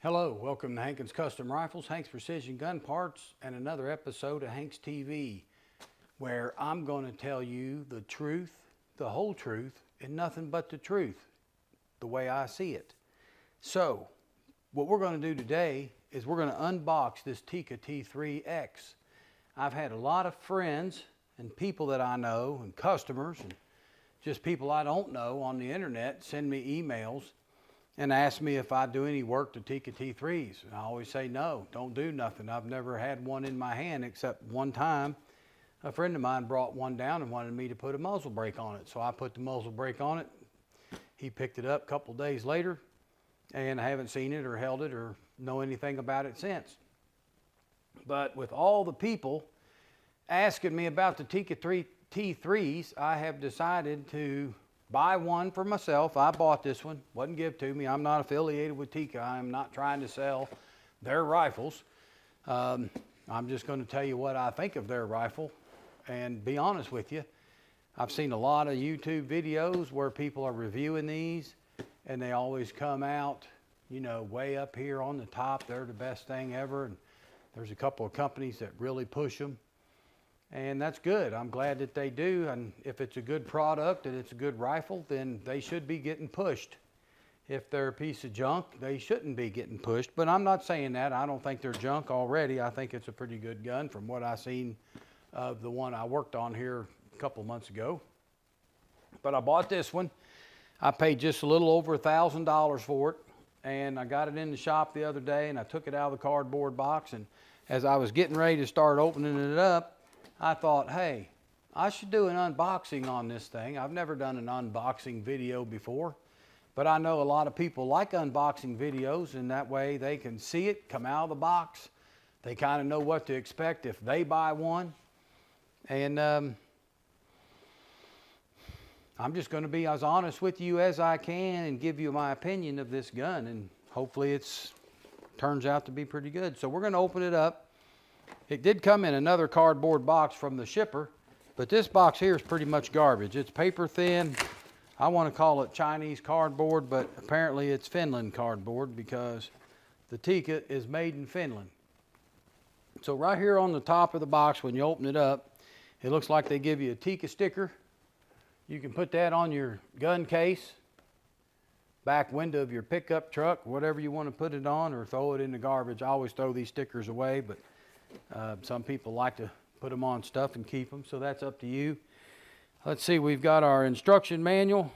Hello, welcome to Hankins Custom Rifles, Hank's Precision Gun Parts, and another episode of Hank's TV, where I'm going to tell you the truth, the whole truth, and nothing but the truth, the way I see it. So, what we're going to do today is we're going to unbox this Tikka T3X. I've had a lot of friends and people that I know, and customers, and just people I don't know on the internet send me emails and ask me if I do any work to Tikka T3s. And I always say no, don't do nothing. I've never had one in my hand except one time. A friend of mine brought one down and wanted me to put a muzzle brake on it. So I put the muzzle brake on it. He picked it up a couple days later, and I haven't seen it or held it or know anything about it since. But with all the people asking me about the Tikka T3s, I have decided to buy one for myself. I bought this one, wasn't given to me. I'm not affiliated with Tikka. I'm not trying to sell their rifles. I'm just going to tell you what I think of their rifle and be honest with you. I've seen a lot of YouTube videos where people are reviewing these and they always come out, you know, way up here on the top. They're the best thing ever. And there's a couple of companies that really push them. And that's good. I'm glad that they do. And if it's a good product and it's a good rifle, then they should be getting pushed. If they're a piece of junk, they shouldn't be getting pushed. But I'm not saying that. I don't think they're junk already. I think it's a pretty good gun from what I've seen of the one I worked on here a couple of months ago. But I bought this one. I paid just a little over $1,000 for it. And I got it in the shop the other day and I took it out of the cardboard box. And as I was getting ready to start opening it up, I thought, hey, I should do an unboxing on this thing. I've never done an unboxing video before, but I know a lot of people like unboxing videos, and that way they can see it come out of the box. They kind of know what to expect if they buy one. And I'm just going to be as honest with you as I can and give you my opinion of this gun, and hopefully it turns out to be pretty good. So we're going to open it up. It did come in another cardboard box from the shipper, but this box here is pretty much garbage. It's paper thin. I want to call it Chinese cardboard, but apparently it's Finland cardboard because the Tikka is made in Finland. So right here on the top of the box, when you open it up, it looks like they give you a Tikka sticker. You can put that on your gun case, back window of your pickup truck, whatever you want to put it on, or throw it in the garbage. I always throw these stickers away, but some people like to put them on stuff and keep them, so that's up to you. Let's see, we've got our instruction manual,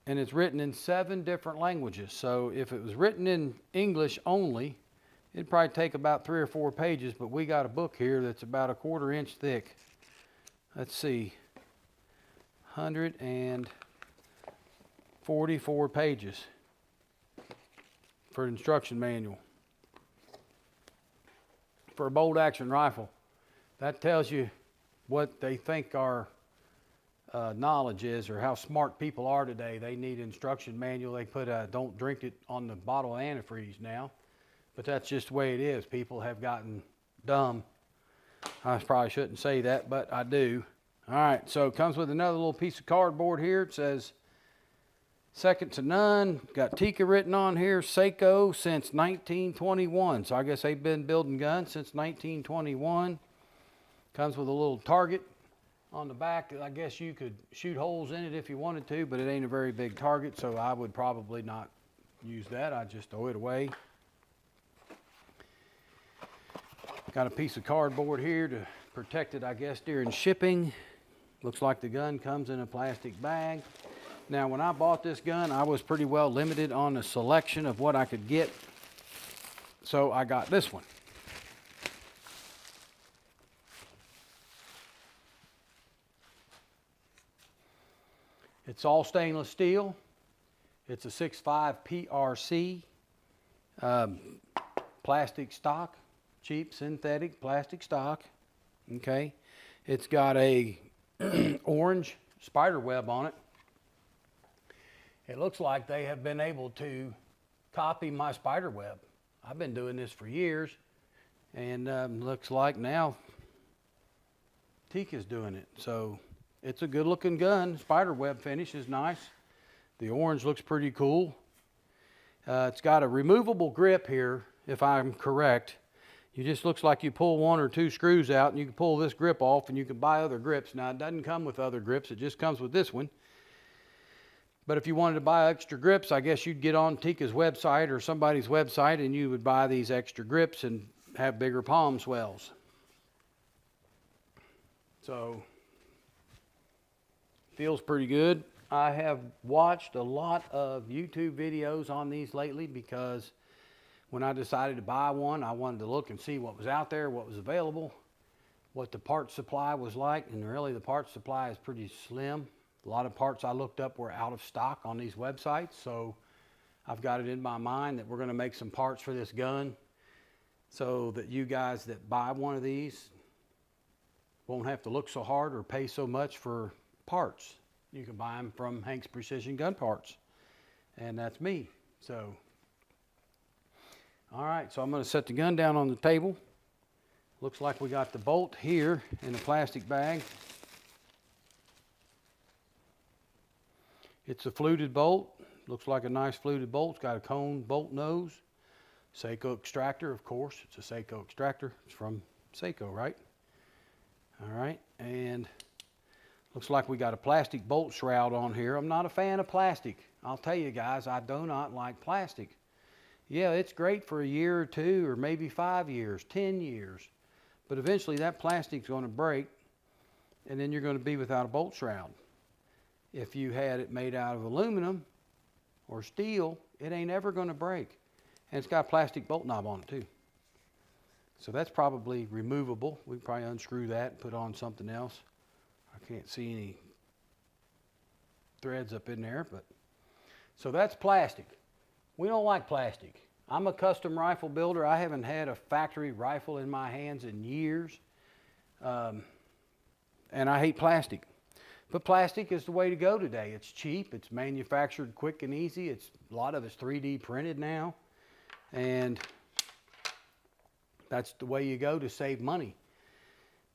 and it's written in 7 different languages. So if it was written in English only, it'd probably take about 3 or 4 pages, but we got a book here that's about 1/4 inch thick. Let's see, 144 pages for an instruction manual for a bolt action rifle. That tells you what they think our knowledge is, or how smart people are today. They need instruction manual. They put don't drink it on the bottle of antifreeze now, but that's just the way it is. People have gotten dumb. I probably shouldn't say that, but I do. All right, so it comes with another little piece of cardboard here. It says second to none. Got Tikka written on here, Seiko since 1921. So I guess they've been building guns since 1921. Comes with a little target on the back. I guess you could shoot holes in it if you wanted to, but it ain't a very big target, so I would probably not use that. I'd just throw it away. Got a piece of cardboard here to protect it, I guess, during shipping. Looks like the gun comes in a plastic bag. Now, when I bought this gun, I was pretty well limited on the selection of what I could get, so I got this one. It's all stainless steel. It's a 6.5 PRC, plastic stock, cheap synthetic plastic stock. Okay, it's got a orange spider web on it. It looks like they have been able to copy my spider web. I've been doing this for years, and looks like now Tikka's doing it. So it's a good looking gun. Spider web finish is nice. The orange looks pretty cool. It's got a removable grip here, if I'm correct. It just looks like you pull 1 or 2 screws out and you can pull this grip off and you can buy other grips. Now, it doesn't come with other grips. It just comes with this one. But if you wanted to buy extra grips, I guess you'd get on Tikka's website or somebody's website and you would buy these extra grips and have bigger palm swells. So, feels pretty good. I have watched a lot of YouTube videos on these lately because when I decided to buy one, I wanted to look and see what was out there, what was available, what the parts supply was like, and really the parts supply is pretty slim. A lot of parts I looked up were out of stock on these websites, so I've got it in my mind that we're going to make some parts for this gun so that you guys that buy one of these won't have to look so hard or pay so much for parts. You can buy them from Hank's Precision Gun Parts, and that's me. So, all right, so I'm going to set the gun down on the table. Looks like we got the bolt here in a plastic bag. It's a fluted bolt. Looks like a nice fluted bolt. It's got a cone bolt nose. Seiko extractor, of course. It's a Seiko extractor. It's from Seiko, right? All right, and looks like we got a plastic bolt shroud on here. I'm not a fan of plastic. I'll tell you guys, I do not like plastic. Yeah, it's great for a year or 2 or maybe 5 years, 10 years. But eventually that plastic's going to break and then you're going to be without a bolt shroud. If you had it made out of aluminum or steel, it ain't ever going to break. And it's got a plastic bolt knob on it too. So that's probably removable. We can probably unscrew that and put on something else. I can't see any threads up in there, but so that's plastic. We don't like plastic. I'm a custom rifle builder. I haven't had a factory rifle in my hands in years, and I hate plastic. But plastic is the way to go today. It's cheap. It's manufactured quick and easy. A lot of it's 3D printed now, and that's the way you go to save money.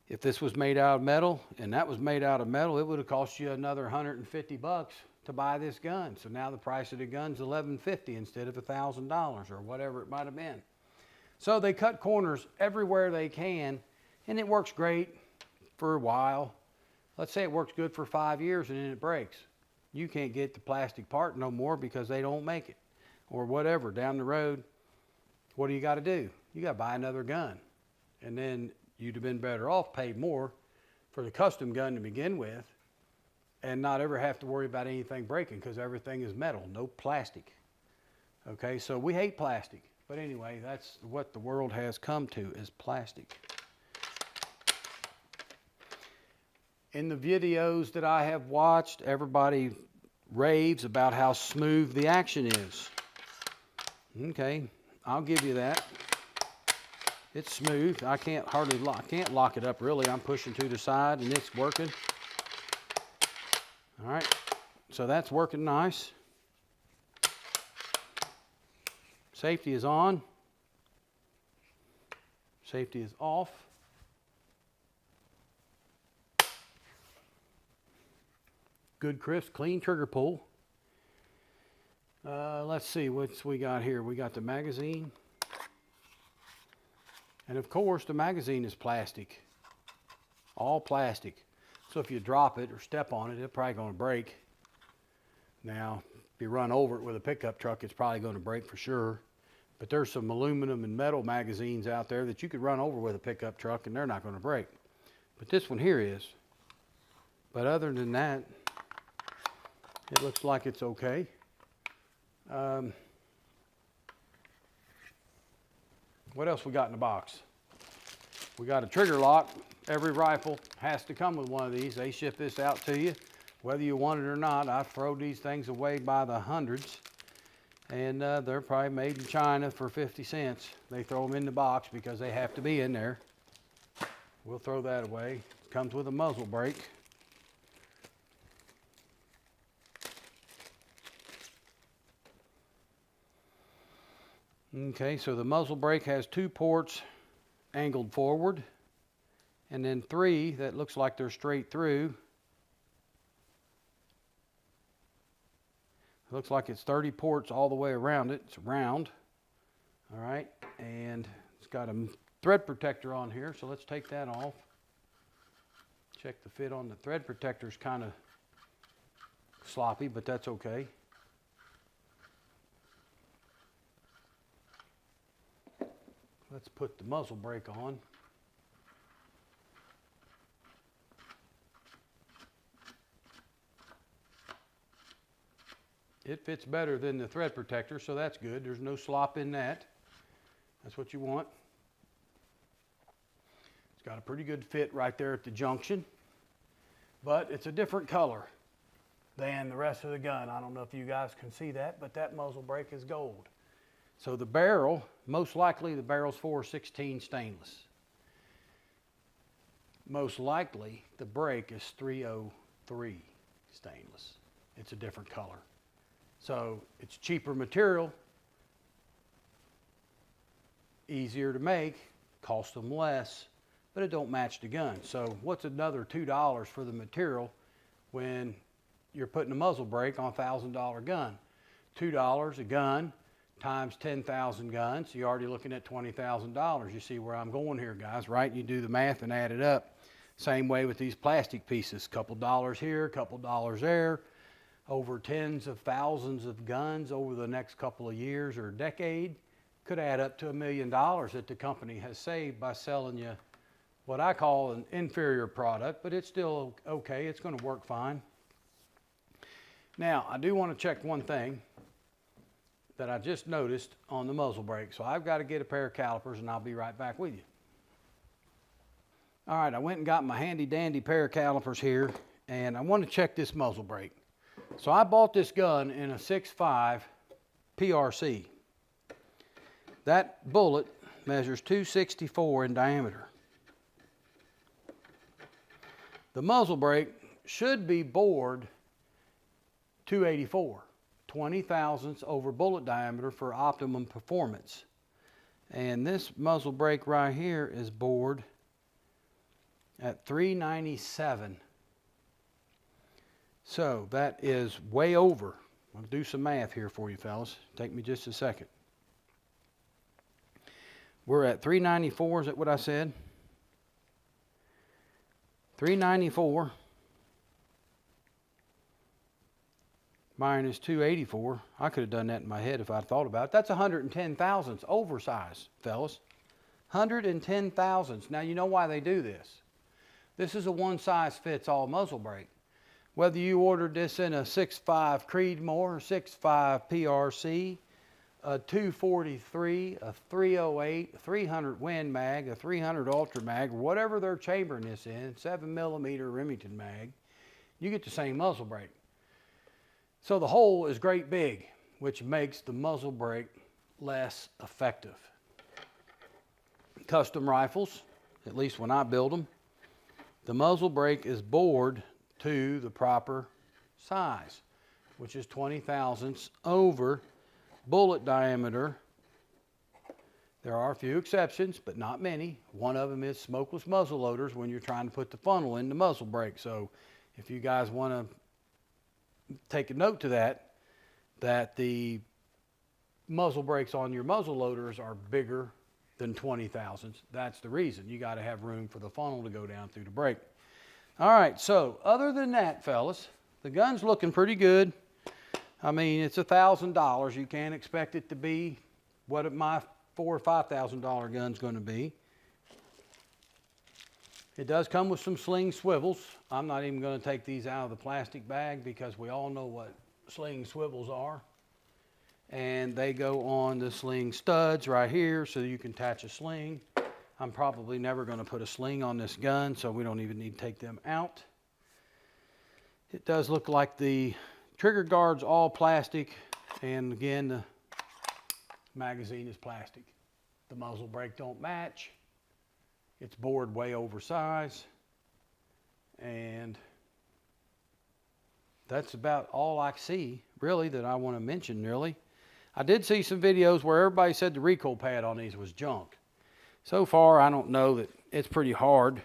If this was made out of metal and that was made out of metal, it would have cost you another $150 to buy this gun. So now the price of the gun's $1,150 instead of $1,000 or whatever it might have been. So they cut corners everywhere they can, and it works great for a while. Let's say it works good for 5 years and then it breaks. You can't get the plastic part no more because they don't make it or whatever. Down the road, what do you got to do? You got to buy another gun, and then you'd have been better off pay more for the custom gun to begin with and not ever have to worry about anything breaking because everything is metal, no plastic. Okay, so we hate plastic. But anyway, that's what the world has come to, is plastic. In the videos that I have watched, everybody raves about how smooth the action is. Okay, I'll give you that. It's smooth. I can't lock it up really. I'm pushing to the side and it's working. All right, so that's working nice. Safety is on. Safety is off. Good crisp, clean trigger pull. Let's see what we got here. We got the magazine. And of course, the magazine is plastic. All plastic. So if you drop it or step on it, it's probably going to break. Now, if you run over it with a pickup truck, it's probably going to break for sure. But there's some aluminum and metal magazines out there that you could run over with a pickup truck and they're not going to break. But this one here is. But other than that, it looks like it's okay. What else we got in the box? We got a trigger lock. Every rifle has to come with one of these. They ship this out to you, whether you want it or not. I throw these things away by the hundreds, and they're probably made in China for 50 cents. They throw them in the box because they have to be in there. We'll throw that away. Comes with a muzzle brake. Okay, so the muzzle brake has 2 ports angled forward, and then 3 that looks like they're straight through. It looks like it's 30 ports all the way around it. It's round. All right, and it's got a thread protector on here, so let's take that off. Check the fit on the thread protector. Is kind of sloppy, but that's okay. Let's put the muzzle brake on. It fits better than the thread protector, so that's good. There's no slop in that. That's what you want. It's got a pretty good fit right there at the junction, but it's a different color than the rest of the gun. I don't know if you guys can see that, but that muzzle brake is gold. So the barrel, most likely the barrel's 416 stainless. Most likely the brake is 303 stainless. It's a different color. So it's cheaper material, easier to make, cost them less, but it don't match the gun. So what's another $2 for the material when you're putting a muzzle brake on a $1,000 gun? $2 a gun times 10,000 guns, you're already looking at $20,000. You see where I'm going here, guys, right? You do the math and add it up. Same way with these plastic pieces, couple dollars here, couple dollars there. Over tens of thousands of guns over the next couple of years or decade could add up to $1 million that the company has saved by selling you what I call an inferior product, but it's still okay. It's going to work fine. Now, I do want to check one thing that I just noticed on the muzzle brake. So I've got to get a pair of calipers and I'll be right back with you. All right, I went and got my handy dandy pair of calipers here, and I want to check this muzzle brake. So I bought this gun in a 6.5 PRC. That bullet measures 264 in diameter. The muzzle brake should be bored 284, 20 thousandths over bullet diameter for optimum performance. And this muzzle brake right here is bored at 397. So that is way over. I'll do some math here for you fellas. Take me just a second. We're at 394, is that what I said? 394 minus 284. I could have done that in my head if I'd thought about it. That's 110 thousandths oversized, fellas. 110 thousandths. Now you know why they do this. This is a one-size-fits-all muzzle brake. Whether you ordered this in a 6.5 Creedmoor, 6.5 PRC, a 243, a 308, a 300 Win Mag, a 300 Ultra Mag, whatever they're chambering this in, 7mm Remington Mag, you get the same muzzle brake. So the hole is great big, which makes the muzzle brake less effective. Custom rifles, at least when I build them, the muzzle brake is bored to the proper size, which is 20 thousandths over bullet diameter. There are a few exceptions, but not many. One of them is smokeless muzzle loaders when you're trying to put the funnel in the muzzle brake. So if you guys want to take a note to that, that the muzzle brakes on your muzzle loaders are bigger than 20 thousandths. That's the reason. You got to have room for the funnel to go down through the brake. All right, so other than that, fellas, the gun's looking pretty good. I mean, it's $1,000. You can't expect it to be what my $4,000 or $5,000 gun's going to be. It does come with some sling swivels. I'm not even going to take these out of the plastic bag because we all know what sling swivels are. And they go on the sling studs right here so you can attach a sling. I'm probably never going to put a sling on this gun, so we don't even need to take them out. It does look like the trigger guard's all plastic, and again, the magazine is plastic. The muzzle brake don't match. It's bored way oversized, and that's about all I see, really, that I want to mention, really. I did see some videos where everybody said the recoil pad on these was junk. So far, I don't know that it's pretty hard.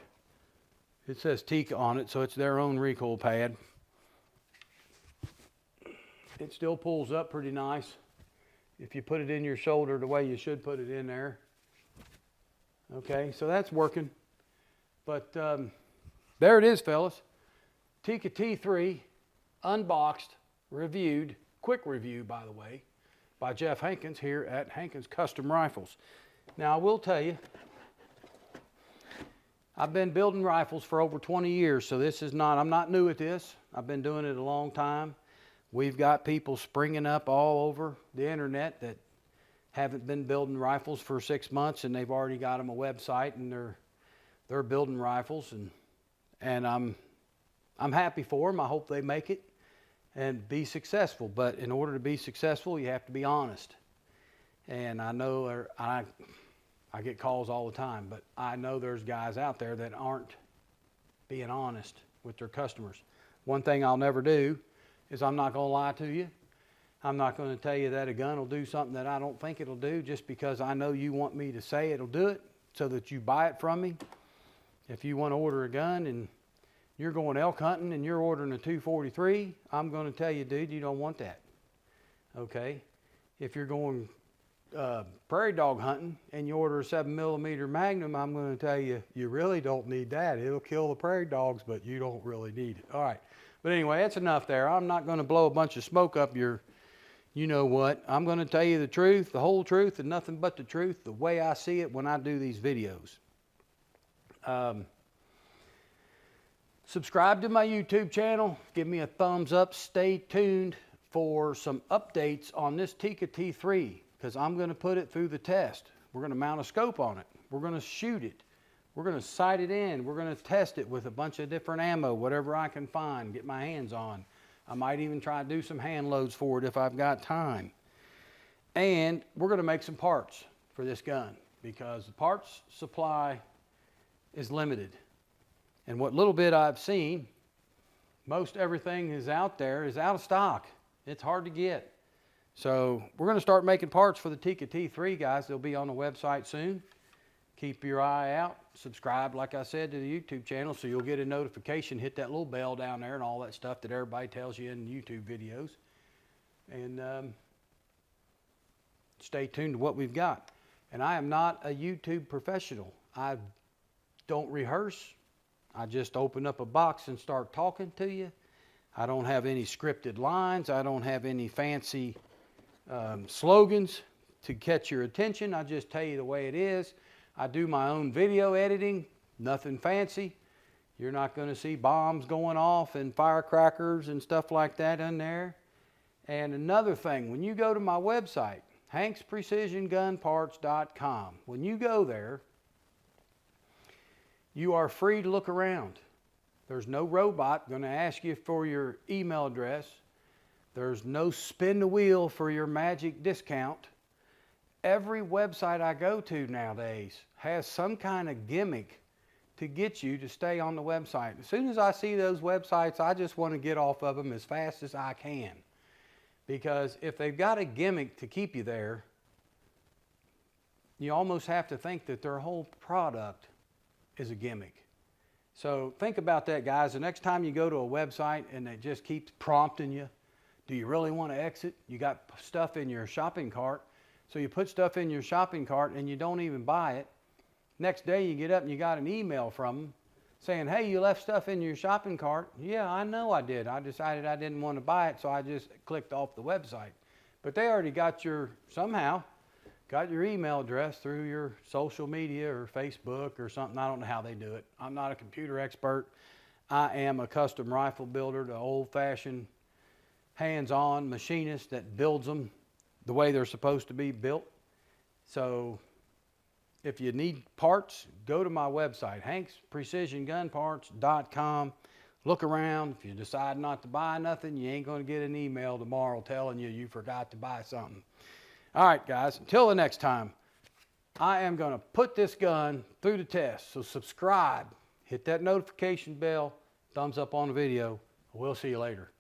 It says Tikka on it, so it's their own recoil pad. it still pulls up pretty nice if you put it in your shoulder the way you should put it in there. Okay, so that's working. But there it is, fellas. Tikka T3, unboxed, reviewed, quick review, by the way, by Jeff Hankins here at Hankins Custom Rifles. Now, I will tell you, I've been building rifles for over 20 years, so this is not, I'm not new at this. I've been doing it a long time. We've got people springing up all over the internet that haven't been building rifles for 6 months, and they've already got them a website, and they're building rifles, and I'm happy for them. I hope they make it and be successful. But in order to be successful, you have to be honest. And I know I get calls all the time, but I know there's guys out there that aren't being honest with their customers. One thing I'll never do is I'm not going to lie to you. I'm not going to tell you that a gun will do something that I don't think it'll do just because I know you want me to say it'll do it so that you buy it from me. If you want to order a gun and you're going elk hunting and you're ordering a 243, I'm going to tell you, dude, you don't want that. Okay? If you're going prairie dog hunting and you order a 7mm Magnum, I'm going to tell you, you really don't need that. It'll kill the prairie dogs, but you don't really need it. All right. But anyway, that's enough there. I'm not going to blow a bunch of smoke up your, you know what. I'm going to tell you the truth, the whole truth, and nothing but the truth, the way I see it when I do these videos. Subscribe to my YouTube channel. Give me a thumbs up. Stay tuned for some updates on this Tikka T3 because I'm going to put it through the test. We're going to mount a scope on it. We're going to shoot it. We're going to sight it in. We're going to test it with a bunch of different ammo, whatever I can find, get my hands on. I might even try to do some hand loads for it if I've got time. And we're going to make some parts for this gun because the parts supply is limited. And what little bit I've seen, most everything is out there is out of stock. It's hard to get. So we're going to start making parts for the Tikka T3, guys. They'll be on the website soon. Keep your eye out. Subscribe, like I said, to the YouTube channel so you'll get a notification. Hit that little bell down there and all that stuff that everybody tells you in YouTube videos. And stay tuned to what we've got. And I am not a YouTube professional. I don't rehearse. I just open up a box and start talking to you. I don't have any scripted lines. I don't have any fancy slogans to catch your attention. I just tell you the way it is. I do my own video editing, nothing fancy. You're not going to see bombs going off and firecrackers and stuff like that in there. And another thing, when you go to my website, hanksprecisiongunparts.com, when you go there, you are free to look around. There's no robot going to ask you for your email address. There's no spin the wheel for your magic discount. Every website I go to nowadays has some kind of gimmick to get you to stay on the website. As soon as I see those websites, I just want to get off of them as fast as I can. Because if they've got a gimmick to keep you there, you almost have to think that their whole product is a gimmick. So think about that, guys. The next time you go to a website and it just keeps prompting you, do you really want to exit? You got stuff in your shopping cart. So you put stuff in your shopping cart and you don't even buy it. Next day you get up and you got an email from them saying, hey, you left stuff in your shopping cart. Yeah, I know I did. I decided I didn't want to buy it, so I just clicked off the website. But they already got somehow got your email address through your social media or Facebook or something. I don't know how they do it. I'm not a computer expert. I am a custom rifle builder, the old-fashioned hands-on machinist that builds them the way they're supposed to be built. So if you need parts, go to my website, hanksprecisiongunparts.com. Look around. If you decide not to buy nothing, you ain't going to get an email tomorrow telling you forgot to buy something. All right, guys, until the next time, I am going to put this gun through the test. So subscribe, hit that notification bell, thumbs up on the video. We'll see you later.